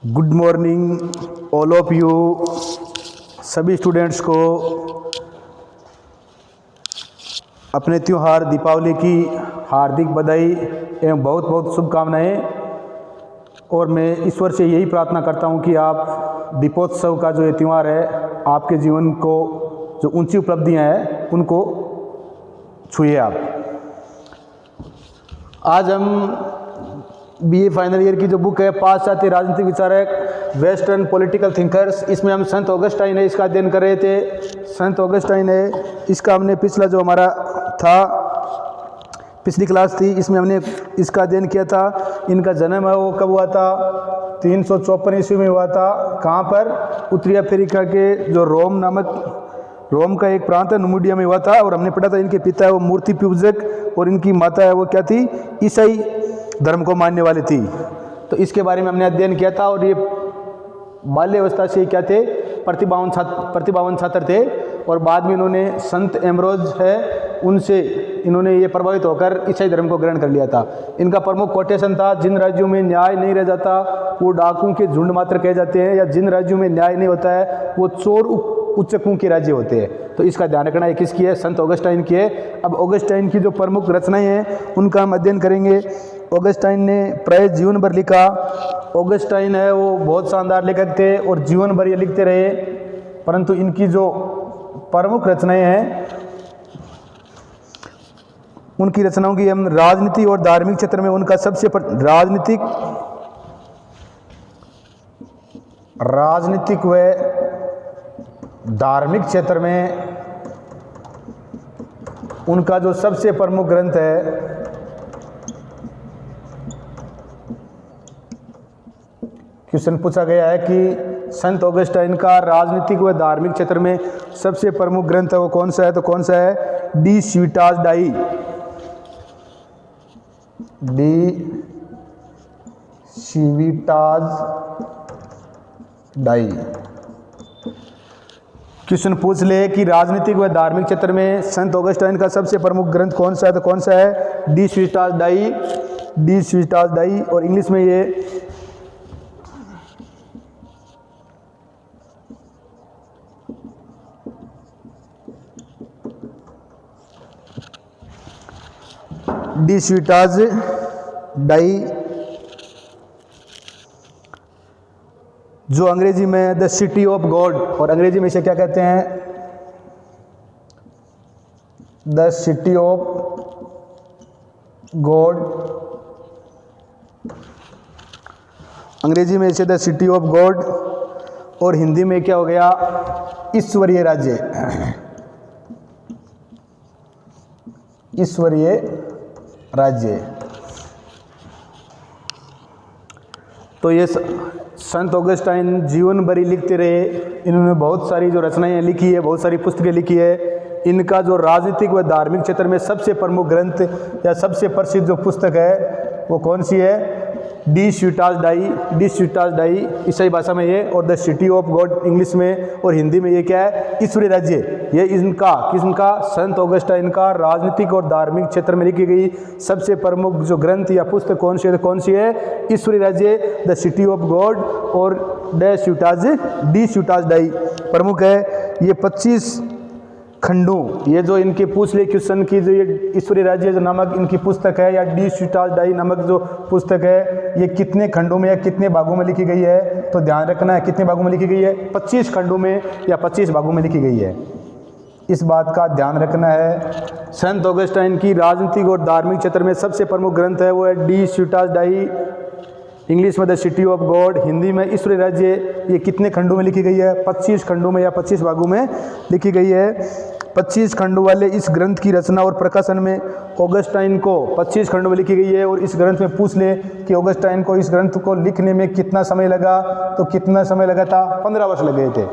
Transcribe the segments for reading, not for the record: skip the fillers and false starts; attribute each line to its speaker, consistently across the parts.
Speaker 1: Good morning all of you. सभी students को अपने त्यौहार दीपावली की हार्दिक बधाई एवं बहुत बहुत शुभकामनाएं। और मैं ईश्वर से यही प्रार्थना करता हूं कि आप दीपोत्सव का जो ये त्यौहार है आपके जीवन को जो ऊंची उपलब्धियां हैं उनको छुए आप। आज हम बीए फाइनल ईयर की जो बुक है पाश्चात्य राजनीतिक विचारक वेस्टर्न पॉलिटिकल थिंकर्स, इसमें हम संत ऑगस्टाइन है इसका अध्ययन कर रहे थे। संत ऑगस्टाइन है इसका हमने पिछला जो हमारा था पिछली क्लास थी इसमें हमने इसका अध्ययन किया था। इनका जन्म है वो कब हुआ था? 354 ईस्वी में हुआ था। कहाँ पर? उत्तरी अफ्रीका के जो रोम का एक प्रांत है नुमिडिया में हुआ था। और हमने पढ़ा था इनके पिता है वो मूर्ति पूजक और इनकी माता है वो क्या थी? ईसाई धर्म को मानने वाली थी। तो इसके बारे में हमने अध्ययन किया था। और ये बाल्यावस्था से क्या थे? प्रतिभावान छात्र थे। और बाद में इन्होंने संत एम्ब्रोज है उनसे इन्होंने ये प्रभावित होकर ईसाई धर्म को ग्रहण कर लिया था। इनका प्रमुख कोटेशन था, जिन राज्यों में न्याय नहीं रह जाता वो डाकुओं के झुंड मात्र कहे जाते हैं, या जिन राज्यों में न्याय नहीं होता है वो चोर उच्चकों के राज्य होते हैं। तो इसका ध्यान रखना है। किसकी है? संत ऑगस्टाइन की है। अब ऑगस्टाइन की जो प्रमुख रचनाएं हैं उनका हम अध्ययन करेंगे। ऑगस्टाइन ने प्राय जीवन भर लिखा। ऑगस्टाइन है वो बहुत शानदार लेखक थे और जीवन भर ये लिखते रहे। परंतु इनकी जो प्रमुख रचनाएं हैं उनकी रचनाओं की हम राजनीति और धार्मिक क्षेत्र में उनका सबसे राजनीतिक व धार्मिक क्षेत्र में उनका जो सबसे प्रमुख ग्रंथ है क्वेश्चन पूछा गया है कि संत ऑगस्टाइन का राजनीतिक व धार्मिक क्षेत्र में सबसे प्रमुख ग्रंथ है वो कौन सा है? तो कौन सा है? De Civitas Dei. De Civitas Dei. Question पूछ ले कि राजनीतिक व धार्मिक क्षेत्र में संत ऑगस्टाइन का सबसे प्रमुख ग्रंथ कौन सा है? तो कौन सा है? De Civitas Dei. De Civitas Dei. और इंग्लिश में ये डी सिविटास डाई, जो अंग्रेजी में द सिटी ऑफ गॉड, और अंग्रेजी में इसे क्या कहते हैं? The City of God. अंग्रेजी में इसे द सिटी ऑफ गॉड और हिंदी में क्या हो गया? ईश्वरीय राज्य। ईश्वरीय राज्य। तो ये संत ऑगस्टाइन जीवन भर ही लिखते रहे। इन्होंने बहुत सारी जो रचनाएं लिखी है, बहुत सारी पुस्तकें लिखी है। इनका जो राजनीतिक व धार्मिक क्षेत्र में सबसे प्रमुख ग्रंथ या सबसे प्रसिद्ध जो पुस्तक है वो कौन सी है? De Civitas Dei. De Civitas Dei ईसाई भाषा में ये, और the City of God English में, और हिंदी में ये क्या है? ईश्वरीय राज्य। ये इनका किसका? संत ऑगस्टाइन का राजनीतिक और धार्मिक क्षेत्र में लिखी गई सबसे प्रमुख जो ग्रंथ या पुस्तक कौन सी है? ईश्वरीय राज्य, द सिटी ऑफ गॉड और डी सिविटास डाई प्रमुख है। ये 25 खंडों, ये जो इनके पूछ ले क्वेश्चन की जो ये ईश्वरीय राज्य जो नामक इनकी पुस्तक है या डी सिविटास डाई नामक जो पुस्तक है ये कितने खंडों में या कितने भागों में लिखी गई है? तो ध्यान रखना है कितने भागों में लिखी गई है? 25 खंडों में या 25 भागों में लिखी गई है। इस बात का ध्यान रखना है। संत ऑगस्टाइन की राजनीतिक और धार्मिक क्षेत्र में सबसे प्रमुख ग्रंथ है वो है डी सिविटास डाई, इंग्लिश में the City of God, Hindi में ईश्वरीय राज्य। ये कितने खंडों में लिखी गई है? 25 खंडों में या 25 भागों में लिखी गई है। 25 खंडों वाले इस ग्रंथ की रचना और प्रकाशन में ऑगस्टाइन को 25 खंडों में लिखी गई है। और इस ग्रंथ में पूछ ले कि ऑगस्टाइन को इस ग्रंथ को लिखने में कितना समय लगा? तो कितना समय लगा था? 15 वर्ष लगे थे।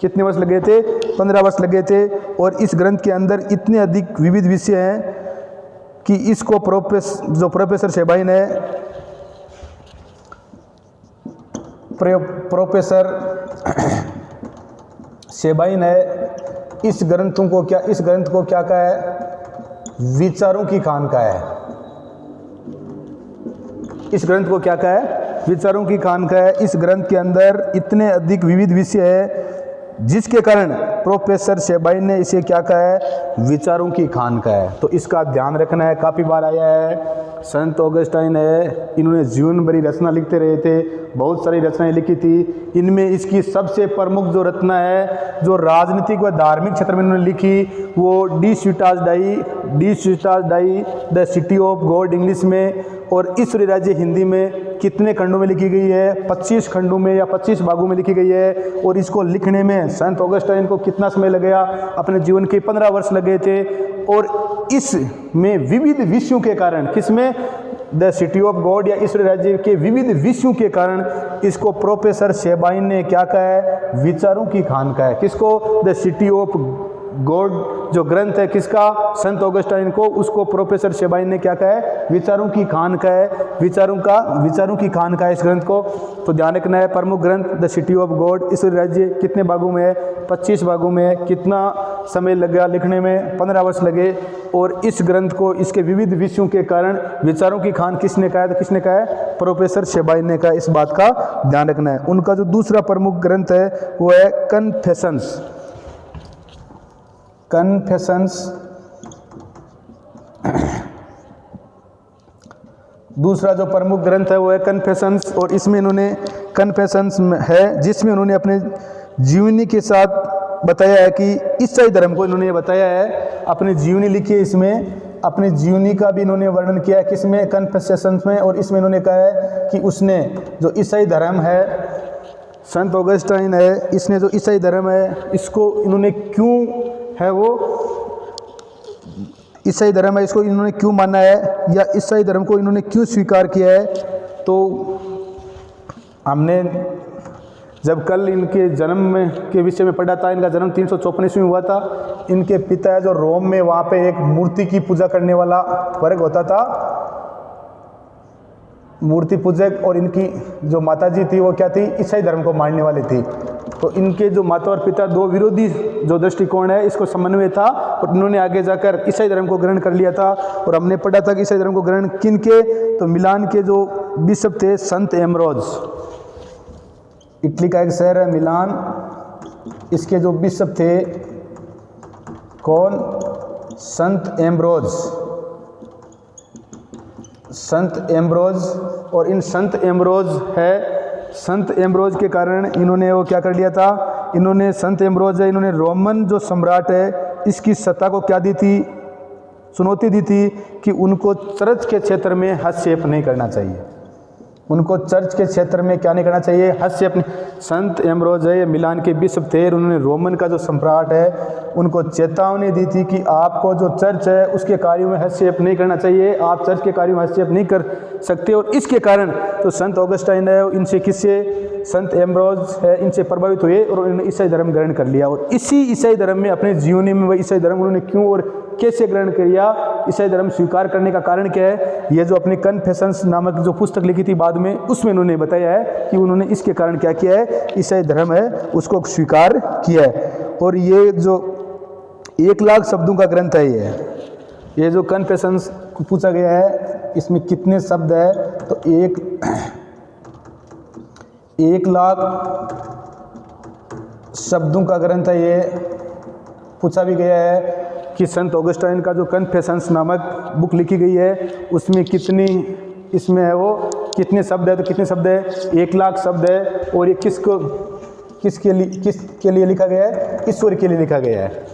Speaker 1: कितने वर्ष लगे थे? 15 वर्ष लगे थे। और इस ग्रंथ के अंदर इतने अधिक विविध विषय हैं कि इसको प्रोफेसर शेबाइन है, प्रोफेसर शेबाइन है, इस ग्रंथ को क्या कहा है? विचारों की खान का है। इस ग्रंथ को क्या कहा है? विचारों की खानका है। इस ग्रंथ के अंदर इतने अधिक विविध विषय है जिसके कारण प्रोफेसर शेबाइन ने इसे क्या कहा है, विचारों की खानका है। तो इसका ध्यान रखना है, काफ़ी बार आया है। संत ऑगस्टाइन है, इन्होंने जीवन भरी रचना लिखते रहे थे, बहुत सारी रचनाएं लिखी थी। इनमें इसकी सबसे प्रमुख जो रचना है जो राजनीतिक व धार्मिक क्षेत्र में इन्होंने लिखी वो De Civitas Dei the City of God English में, और ईश्वरी राज्य हिंदी में कितने खंडों में लिखी गई है, 25 खंडों में या 25 भागों में लिखी गई है। और इसको लिखने में संत ऑगस्टाइन को कितना समय लग गया, अपने जीवन के 15 वर्ष लगे थे। और इसमें विविध विषयों के कारण, किसमें, द सिटी ऑफ गॉड या ईश्वरी राज्य के विविध विषयों के कारण इसको प्रोफेसर शेबाइन ने क्या कहा है, विचारों की खानका है। किसको, द सिटी ऑफ गॉड जो ग्रंथ है किसका, संत ऑगस्टाइन को, उसको प्रोफेसर शेबाइन ने क्या कहा है, विचारों की खानका है। विचारों की खानका है इस ग्रंथ को। तो ध्यान रखना है, प्रमुख ग्रंथ द सिटी ऑफ गॉड ईश्वरी राज्य कितने भागों में है, 25 भागों में है। कितना समय लगा लिखने में, 15 वर्ष लगे। और इस ग्रंथ को इसके विविध विषयों के कारण विचारों की खान किसने कहा है, तो किसने कहा है, प्रोफेसर शेबाइन ने कहा। इस बात का ध्यान रखना है। उनका जो दूसरा प्रमुख ग्रंथ है वो है कन्फेशंस। दूसरा जो प्रमुख ग्रंथ है वो है कन्फेशंस। और इसमें इन्होंने कन्फेशंस है जिसमें उन्होंने अपने जीवनी के साथ बताया है कि ईसाई धर्म को इन्होंने बताया है, अपनी जीवनी लिखी है इसमें, अपनी जीवनी का भी इन्होंने वर्णन किया है किसमें, कन्फेशंस में। और इसमें इन्होंने कहा है कि उसने जो ईसाई धर्म है, संत ऑगस्टाइन है, इसने जो ईसाई धर्म है इसको इन्होंने क्यों है वो ईसाई धर्म है इसको इन्होंने क्यों माना है, या ईसाई धर्म को इन्होंने क्यों स्वीकार किया है। तो हमने जब कल इनके जन्म में के विषय में पढ़ा था, इनका जन्म 354 ईस्वी में हुआ था। इनके पिता है जो रोम में, वहाँ पे एक मूर्ति की पूजा करने वाला वर्ग होता था, मूर्ति पूजक। और इनकी जो माताजी थी वो क्या थी, ईसाई धर्म को मानने वाली थी। तो इनके जो माता और पिता दो विरोधी जो दृष्टिकोण है इसको समन्वय था, और इन्होंने आगे जाकर ईसाई धर्म को ग्रहण कर लिया था। और हमने पढ़ा था कि ईसाई धर्म को ग्रहण किन के, तो मिलान के जो बिशप थे संत एम्ब्रोज, इटली का एक शहर है मिलान, इसके जो बिशप थे कौन, संत एम्ब्रोज। और इन संत एम्ब्रोज के कारण इन्होंने वो क्या कर लिया था, इन्होंने संत एम्ब्रोज है, इन्होंने रोमन जो सम्राट है इसकी सत्ता को क्या दी थी, चुनौती दी थी कि उनको चर्च के क्षेत्र में हस्तक्षेप नहीं करना चाहिए। उनको चर्च के क्षेत्र में क्या नहीं करना चाहिए, हस्तक्षेप नहीं। संत एम्ब्रोज है, ये मिलान के बिशप थे, उन्होंने रोमन का जो सम्राट है उनको चेतावनी दी थी कि आपको जो चर्च है उसके कार्यों में हस्तक्षेप नहीं करना चाहिए, आप चर्च के कार्यों में हस्तक्षेप नहीं कर सकते। और इसके कारण तो संत ऑगस्टाइन है इनसे किससे, संत एम्ब्रोज है, इनसे प्रभावित हुए और उन्होंने ईसाई धर्म ग्रहण कर लिया। और इसी ईसाई धर्म में अपने जीवनी में वह ईसाई धर्म उन्होंने क्यों और कैसे ग्रहण किया, ईसाई धर्म स्वीकार करने का कारण क्या है, ये जो अपनी कन्फेशंस नामक जो पुस्तक लिखी थी बाद में, उसमें उन्होंने बताया है कि उन्होंने इसके कारण क्या किया है, ईसाई धर्म है उसको स्वीकार किया है। और ये जो 1 लाख शब्दों का ग्रंथ है ये जो कन्फेशंस पूछा गया है इसमें कितने शब्द है, तो 1 लाख शब्दों का ग्रंथ है ये। पूछा भी गया है कि संत ऑगस्टाइन का जो कन्फेशंस नामक बुक लिखी गई है उसमें कितनी इसमें है वो कितने शब्द है, तो कितने शब्द है, 1 लाख शब्द है। और ये किसके लिए लिखा गया है, ईश्वर के लिए लिखा गया है।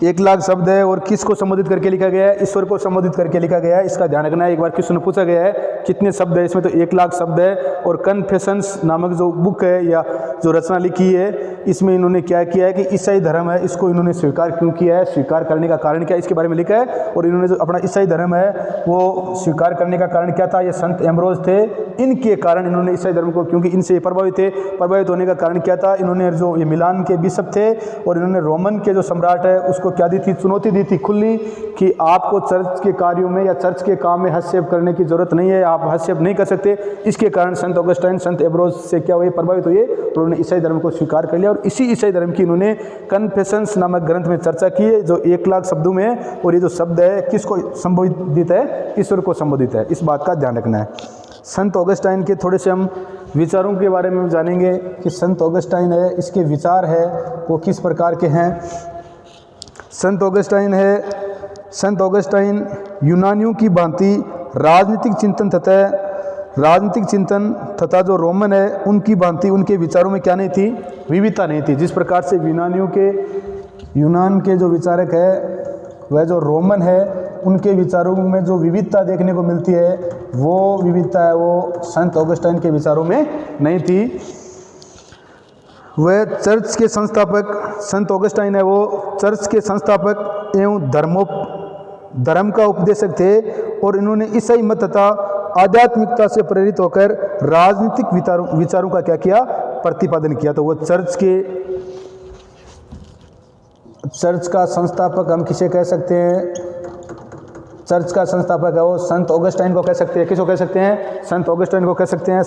Speaker 1: 1 लाख शब्द है और किसको संबोधित करके लिखा गया है, ईश्वर को संबोधित करके लिखा गया है। इसका ध्यान रखना है। एक बार क्वेश्चन पूछा गया है कितने शब्द है इसमें, तो 1 लाख शब्द है। और कन्फेशंस नामक जो बुक है या जो रचना लिखी है इसमें इन्होंने क्या किया है कि ईसाई धर्म है इसको इन्होंने स्वीकार क्यों किया है, स्वीकार करने का कारण क्या है, इसके बारे में लिखा है। और इन्होंने जो अपना ईसाई धर्म है वो स्वीकार करने का कारण क्या था, ये संत एम्ब्रोज थे, इनके कारण इन्होंने ईसाई धर्म को, क्योंकि इनसे प्रभावित थे, प्रभावित होने का कारण क्या था, इन्होंने जो ये मिलान के बिशप थे और इन्होंने रोमन के जो सम्राट है उसको क्या दी थी, चुनौती दी थी खुली कि आपको चर्च के कार्यों में या चर्च के काम में हस्तक्षेप करने की जरूरत नहीं है, आप हस्तक्षेप नहीं कर सकते। इसके कारण संत ऑगस्टाइन संत एम्ब्रोज से क्या हुए, प्रभावित हुए और उन्होंने ईसाई धर्म को स्वीकार कर लिया। और इसी ईसाई धर्म की इन्होंने कन्फेशंस नामक ग्रंथ में चर्चा की है जो 1 लाख शब्दों में है। और ये जो शब्द है किसको संबोधित है, ईश्वर को संबोधित है। इस बात का ध्यान रखना है। संत ऑगस्टाइन के थोड़े से हम विचारों के बारे में जानेंगे कि संत ऑगस्टाइन है, इसके विचार है वो किस प्रकार के हैं। संत ऑगस्टाइन यूनानियों की भांति राजनीतिक चिंतन तथा जो रोमन है उनकी भांति उनके विचारों में क्या नहीं थी, विविधता नहीं थी। जिस प्रकार से यूनान के जो विचारक है वह जो रोमन है उनके विचारों में जो विविधता देखने को मिलती है वो विविधता है वो संत ऑगस्टाइन के विचारों में नहीं थी। वह चर्च के संस्थापक, संत ऑगस्टाइन है वो चर्च के संस्थापक एवं धर्म का उपदेशक थे और इन्होंने ईसाई मत तथा आध्यात्मिकता से प्रेरित होकर राजनीतिक विचारों का क्या किया, प्रतिपादन किया। तो वो चर्च का संस्थापक हम किसे कह सकते हैं, चर्च का संस्थापक है वो संत ऑगस्टाइन को कह सकते हैं। किसको कह सकते हैं, संत ऑगस्टाइन को कह सकते हैं।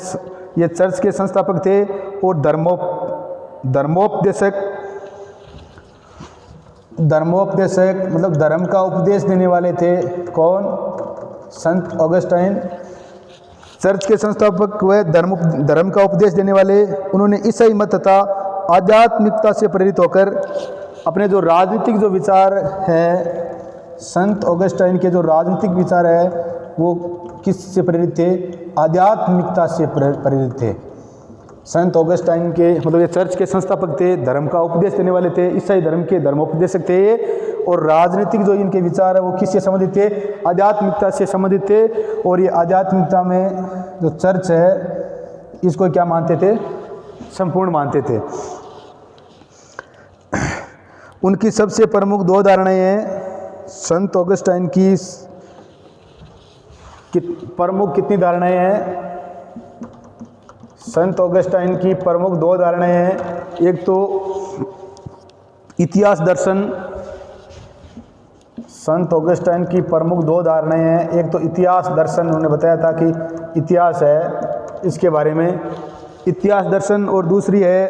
Speaker 1: ये चर्च के संस्थापक थे और धर्मोपदेशक मतलब धर्म का उपदेश देने वाले थे। कौन, संत ऑगस्टाइन। चर्च के संस्थापक व धर्म का उपदेश देने वाले, उन्होंने ईसाई मत तथा आध्यात्मिकता से प्रेरित होकर अपने जो राजनीतिक जो विचार है, संत ऑगस्टाइन के जो राजनीतिक विचार है वो किस से प्रेरित थे, आध्यात्मिकता से प्रेरित थे। संत ऑगस्टाइन के मतलब ये चर्च के संस्थापक थे, धर्म का उपदेश देने वाले थे, ईसाई धर्म के धर्मोपदेशक थे ये, और राजनीतिक जो इनके विचार है वो किससे संबंधित थे, आध्यात्मिकता से संबंधित थे। और ये आध्यात्मिकता में जो चर्च है इसको क्या मानते थे, संपूर्ण मानते थे। उनकी सबसे प्रमुख दो धारणाएं हैं। संत ऑगस्टाइन की प्रमुख कितनी धारणाएं हैं, संत ऑगस्टाइन की प्रमुख दो धारणाएं हैं। एक तो इतिहास दर्शन, संत ऑगस्टाइन की प्रमुख दो धारणाएं हैं। एक तो इतिहास दर्शन, उन्होंने बताया था कि इतिहास है इसके बारे में इतिहास दर्शन, और दूसरी है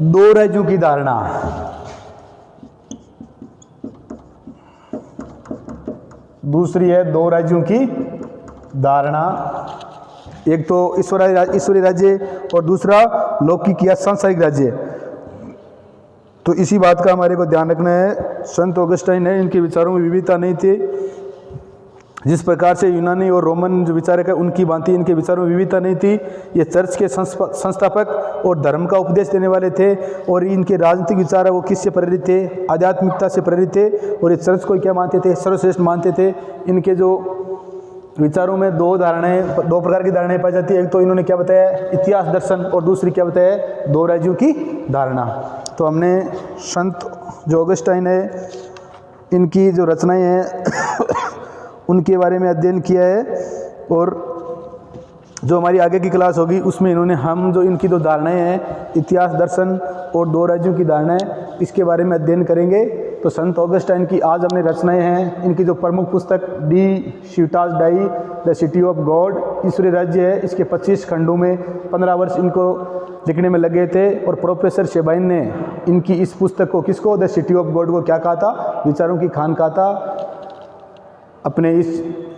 Speaker 1: दो राज्यों की धारणा। दूसरी है दो राज्यों की धारणा, एक तो ईश्वरीय राज्य और दूसरा लौकिक या सांसारिक राज्य। तो इसी बात का हमारे को ध्यान रखना है। संत ऑगस्टाइन है इनके विचारों में विविधता नहीं थी। जिस प्रकार से यूनानी और रोमन जो विचारक है उनकी भांति इनके विचारों में विविधता नहीं थी। ये चर्च के संस्थापक और धर्म का उपदेश देने वाले थे, और इनके राजनीतिक विचार है वो किससे प्रेरित थे, आध्यात्मिकता से प्रेरित थे। और ये चर्च को क्या मानते थे, सर्वश्रेष्ठ मानते थे। इनके जो विचारों में दो प्रकार की धारणाएं पाई जाती है। एक तो इन्होंने क्या बताया, इतिहास दर्शन, और दूसरी क्या बताया, दो राज्यों की धारणा। तो हमने संत जो ऑगस्टाइन है इनकी जो रचनाएं हैं उनके बारे में अध्ययन किया है, और जो हमारी आगे की क्लास होगी उसमें हम जो इनकी जो धारणाएं हैं, इतिहास दर्शन और दो राज्यों की धारणाएं, इसके बारे में अध्ययन करेंगे। तो संत ऑगस्टाइन की आज हमने रचनाएं हैं। इनकी जो प्रमुख पुस्तक De Civitas Dei the City of God, ईश्वरीय राज्य है, इसके 25 खंडों में 15 वर्ष इनको लिखने में लगे थे। और प्रोफेसर शेबाइन ने इनकी इस पुस्तक को किसको, द सिटी ऑफ गॉड को क्या कहा था, विचारों की खान कहा था। अपने इस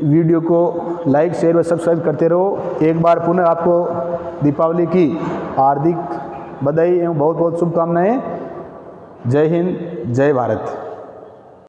Speaker 1: वीडियो को लाइक शेयर व सब्सक्राइब करते रहो। एक बार पुनः आपको दीपावली की हार्दिक बधाई एवं बहुत बहुत शुभकामनाएं। जय हिंद, जय भारत।